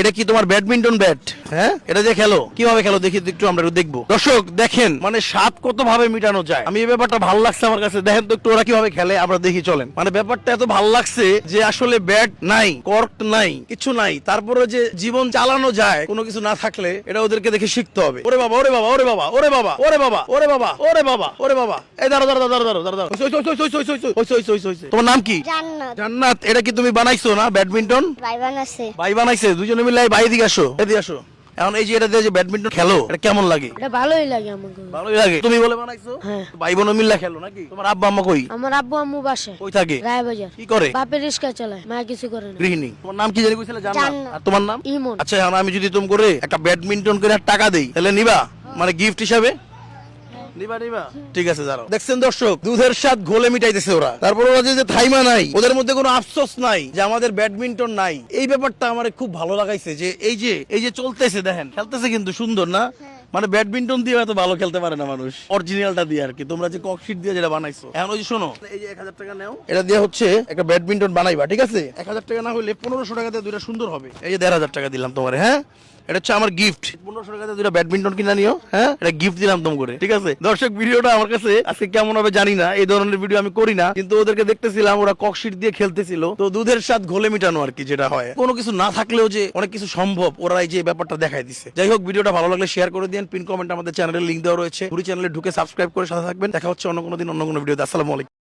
এটা কি তোমার ব্যাডমিন্টন ব্যাট? হ্যাঁ, এটা দিয়ে খেলো। কিভাবে খেলো দেখি তো, একটু আমরা দেখবো। দর্শক দেখেন, মানে স্বাদ কত ভাবে মিটানো যায়। আমি এই ব্যাপারটা ভালো লাগছে আমার কাছে। দেখেন তো একটু ওরা কিভাবে খেলে, আমরা দেখি চলেন। মানে ব্যাপারটা এত ভালো লাগছে যে আসলে ব্যাট নাই, কর্ক নাই, কিছু নাই, তারপরে যে জীবন চালানো যায় কোনো কিছু না থাকলে, এটা ওদেরকে দেখে শিখতে হবে। ওরে বাবা, ওরে বাবা, ওরে বাবা, ওরে বাবা, ওরে বাবা, ওরে বাবা, ওরে বাবা, ওরে বাবা। এই দাঁড়াও দাঁড়াও দাঁড়াও দাঁড়াও দাঁড়াও। তোমার নাম কি? জান্নাত। জান্নাত। এটা কি তুমি বানাইছো না ব্যাডমিন্টন? ভাই বানাচ্ছে। ভাই বানাইছে, দুজনে মিলে ভাই এদিকে আসো, এদিকে আসো। এখন এই যে এটা দিয়ে যে ব্যাডমিন্টন খেলো, এটা কেমন লাগে? এটা ভালোই লাগে আমাকে। ভালোই লাগে। তুমি বলে বানাইছো? হ্যাঁ। ভাই বোন মিলে খেলো নাকি? তোমার আব্বা আম্মা কই? আমার আব্বু আম্মু বাসায় কই থাকে? রায়বাজার। কি করে? বাপের রিক্সা চালায়, মা কিছু করে না। গৃহিণী। তোমার নাম কি জানি কইছিলে? জান্নাত। জান্নাত। আর তোমার নাম? ইমন। আচ্ছা, এখন আমি যদি তুমি করে একটা ব্যাডমিন্টন করে টাকা দেই, তাহলে নিবা? মানে গিফট হিসাবে নিবা? নিবা, ঠিক আছে। দাঁড়াও। দেখছেন দর্শক, দুধের স্বাদ ঘোলে মিটাইতেছে ওরা। তারপর ওরা যে থাইমা নাই, ওদের মধ্যে কোনো আফসোস নাই যে আমাদের ব্যাডমিন্টন নাই। এই ব্যাপারটা আমার খুব ভালো লাগাইছে যে এই যে চলতেছে, দেখেন খেলতেছে কিন্তু সুন্দর না? মানে ব্যাডমিন্টন দিয়ে এত ভালো খেলতে পারে না মানুষ, অরিজিনালটা দিয়ে আর কি। তোমরা যে ককশিট দিয়ে যেটা বানাইছো, এখন ওই যে শোনো, এই যে 1000 টাকা নাও, এটা দিয়ে হচ্ছে একটা ব্যাডমিন্টন বানাইবা, ঠিক আছে? 1000 টাকা না হলে 1500 টাকা দিয়ে দুইটা সুন্দর হবে। এই যে 1500 টাকা দিলাম তোমারে, হ্যাঁ? এটা হচ্ছে আমার গিফট। 1500 টাকাতে দুইটা ব্যাডমিন্টন কিনে নিও, হ্যাঁ? এটা গিফট দিলাম তোম করে, ঠিক আছে? দর্শক, ভিডিওটা আমার কাছে আজকে কেমন হবে জানি না, এই ধরনের ভিডিও আমি করি না, কিন্তু ওদেরকে দেখতেছিলাম ওরা ককশিট দিয়ে খেলতেছিল, তো দুধের স্বাদ ঘোলে মিটানো আর কি, যেটা হয়। কোনো কিছু না থাকলেও যে অনেক কিছু সম্ভব, ওরা এই যে ব্যাপারটা দেখাই দিছে। যাই হোক, ভিডিওটা ভালো লাগলে শেয়ার করে দিন, পিন কমেন্ট আমাদের চ্যানেলের লিংক দেওয়া রয়েছে, পুরো চ্যানেলে ঢুকে সাবস্ক্রাইব করে সাথে থাকবেন। দেখা হচ্ছে অন্য কোনো দিন অন্য কোনো ভিডিওতে। আসসালামু আলাইকুম।